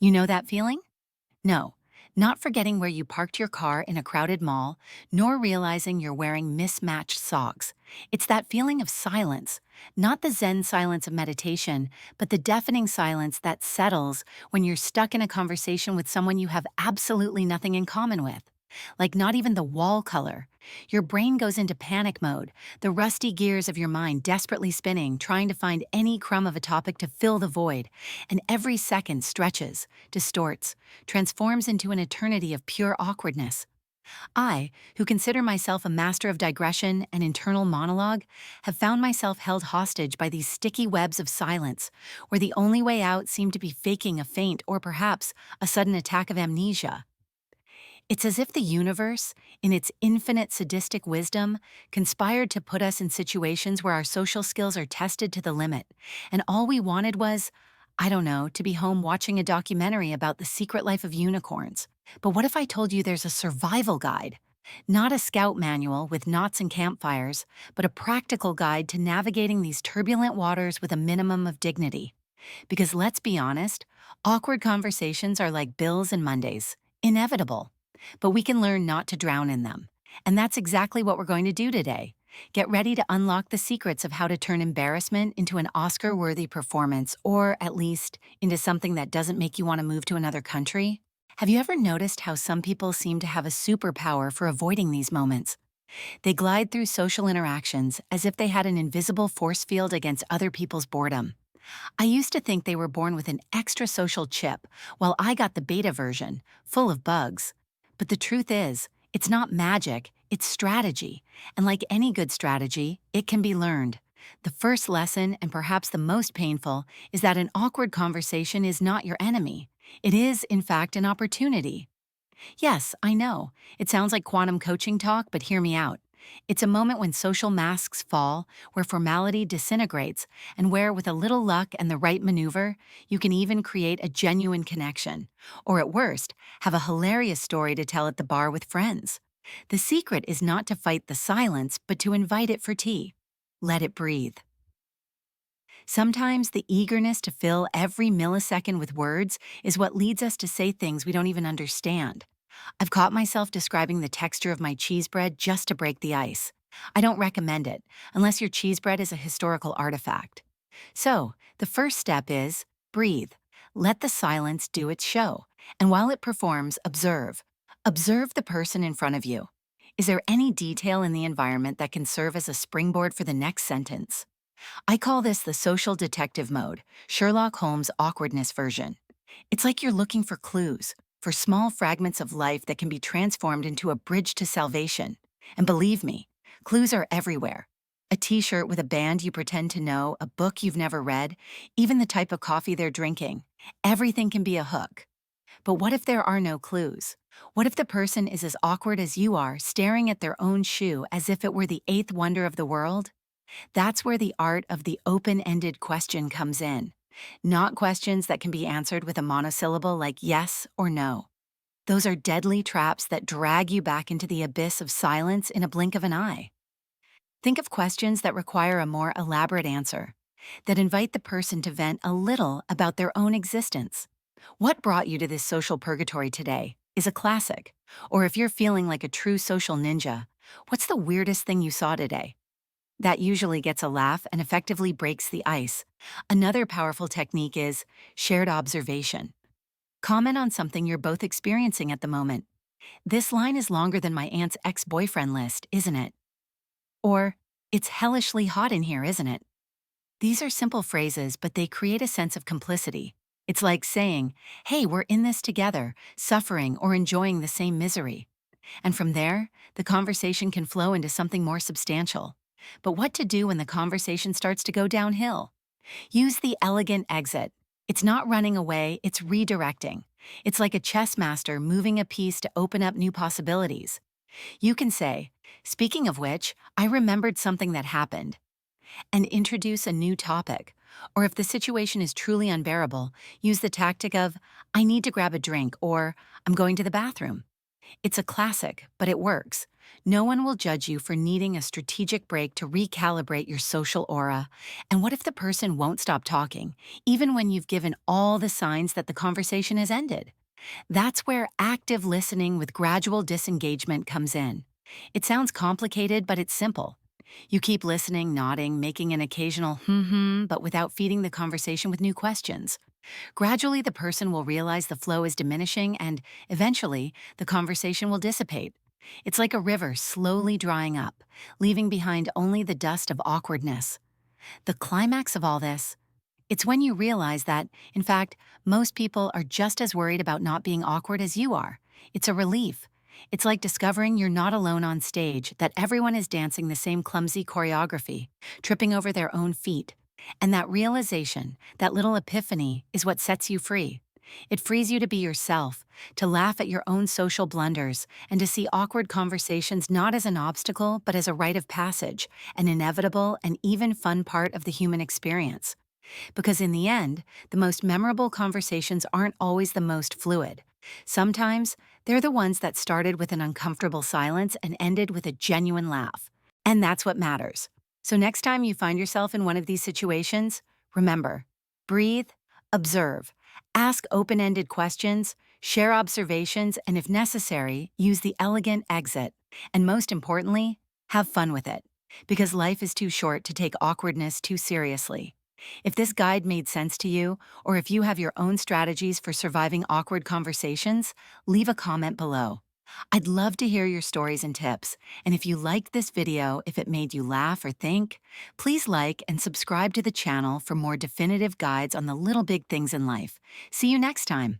You know that feeling? No, not forgetting where you parked your car in a crowded mall, nor realizing you're wearing mismatched socks. It's that feeling of silence, not the Zen silence of meditation, but the deafening silence that settles when you're stuck in a conversation with someone you have absolutely nothing in common with. Like not even the wall color. Your brain goes into panic mode, the rusty gears of your mind desperately spinning, trying to find any crumb of a topic to fill the void, and every second stretches, distorts, transforms into an eternity of pure awkwardness. I, who consider myself a master of digression and internal monologue, have found myself held hostage by these sticky webs of silence, where the only way out seemed to be faking a faint or perhaps a sudden attack of amnesia. It's as if the universe, in its infinite sadistic wisdom, conspired to put us in situations where our social skills are tested to the limit, and all we wanted was, I don't know, to be home watching a documentary about the secret life of unicorns. But what if I told you there's a survival guide? Not a scout manual with knots and campfires, but a practical guide to navigating these turbulent waters with a minimum of dignity. Because let's be honest, awkward conversations are like bills and Mondays, inevitable. But we can learn not to drown in them. And that's exactly what we're going to do today. Get ready to unlock the secrets of how to turn embarrassment into an Oscar worthy performance, or at least into something that doesn't make you want to move to another country. Have you ever noticed how some people seem to have a superpower for avoiding these moments? They glide through social interactions as if they had an invisible force field against other people's boredom. I used to think they were born with an extra social chip, while I got the beta version, full of bugs. But the truth is, it's not magic, it's strategy. And like any good strategy, it can be learned. The first lesson, and perhaps the most painful, is that an awkward conversation is not your enemy. It is, in fact, an opportunity. Yes, I know. It sounds like quantum coaching talk, but hear me out. It's a moment when social masks fall, where formality disintegrates, and where, with a little luck and the right maneuver, you can even create a genuine connection. Or at worst, have a hilarious story to tell at the bar with friends. The secret is not to fight the silence, but to invite it for tea. Let it breathe. Sometimes the eagerness to fill every millisecond with words is what leads us to say things we don't even understand. I've caught myself describing the texture of my cheese bread just to break the ice. I don't recommend it, unless your cheese bread is a historical artifact. So, the first step is breathe. Let the silence do its show. And while it performs, observe. Observe the person in front of you. Is there any detail in the environment that can serve as a springboard for the next sentence? I call this the social detective mode, Sherlock Holmes' awkwardness version. It's like you're looking for clues, for small fragments of life that can be transformed into a bridge to salvation. And believe me, clues are everywhere. A t-shirt with a band you pretend to know, a book you've never read, even the type of coffee they're drinking. Everything can be a hook. But what if there are no clues? What if the person is as awkward as you are, staring at their own shoe as if it were the eighth wonder of the world? That's where the art of the open-ended question comes in. Not questions that can be answered with a monosyllable like yes or no. Those are deadly traps that drag you back into the abyss of silence in a blink of an eye. Think of questions that require a more elaborate answer, that invite the person to vent a little about their own existence. What brought you to this social purgatory today is a classic. Or if you're feeling like a true social ninja, what's the weirdest thing you saw today? That usually gets a laugh and effectively breaks the ice. Another powerful technique is shared observation. Comment on something you're both experiencing at the moment. This line is longer than my aunt's ex-boyfriend list, isn't it? Or, it's hellishly hot in here, isn't it? These are simple phrases, but they create a sense of complicity. It's like saying, hey, we're in this together, suffering or enjoying the same misery. And from there, the conversation can flow into something more substantial. But what to do when the conversation starts to go downhill? Use the elegant exit. It's not running away, it's redirecting. It's like a chess master moving a piece to open up new possibilities. You can say, speaking of which, I remembered something that happened, and introduce a new topic. Or if the situation is truly unbearable, use the tactic of, I need to grab a drink, or I'm going to the bathroom. It's a classic, but it works. No one will judge you for needing a strategic break to recalibrate your social aura. And what if the person won't stop talking, even when you've given all the signs that the conversation has ended? That's where active listening with gradual disengagement comes in. It sounds complicated, but it's simple. You keep listening, nodding, making an occasional but without feeding the conversation with new questions. Gradually, the person will realize the flow is diminishing and, eventually, the conversation will dissipate. It's like a river slowly drying up, leaving behind only the dust of awkwardness. The climax of all this, it's when you realize that, in fact, most people are just as worried about not being awkward as you are. It's a relief. It's like discovering you're not alone on stage, that everyone is dancing the same clumsy choreography, tripping over their own feet. And that realization, that little epiphany, is what sets you free. It frees you to be yourself, to laugh at your own social blunders, and to see awkward conversations not as an obstacle, but as a rite of passage, an inevitable and even fun part of the human experience. Because in the end, the most memorable conversations aren't always the most fluid. Sometimes, they're the ones that started with an uncomfortable silence and ended with a genuine laugh. And that's what matters. So next time you find yourself in one of these situations, remember, breathe, observe, ask open-ended questions, share observations, and if necessary, use the elegant exit. And most importantly, have fun with it. Because life is too short to take awkwardness too seriously. If this guide made sense to you, or if you have your own strategies for surviving awkward conversations, leave a comment below. I'd love to hear your stories and tips. And if you liked this video, if it made you laugh or think, please like and subscribe to the channel for more definitive guides on the little big things in life. See you next time.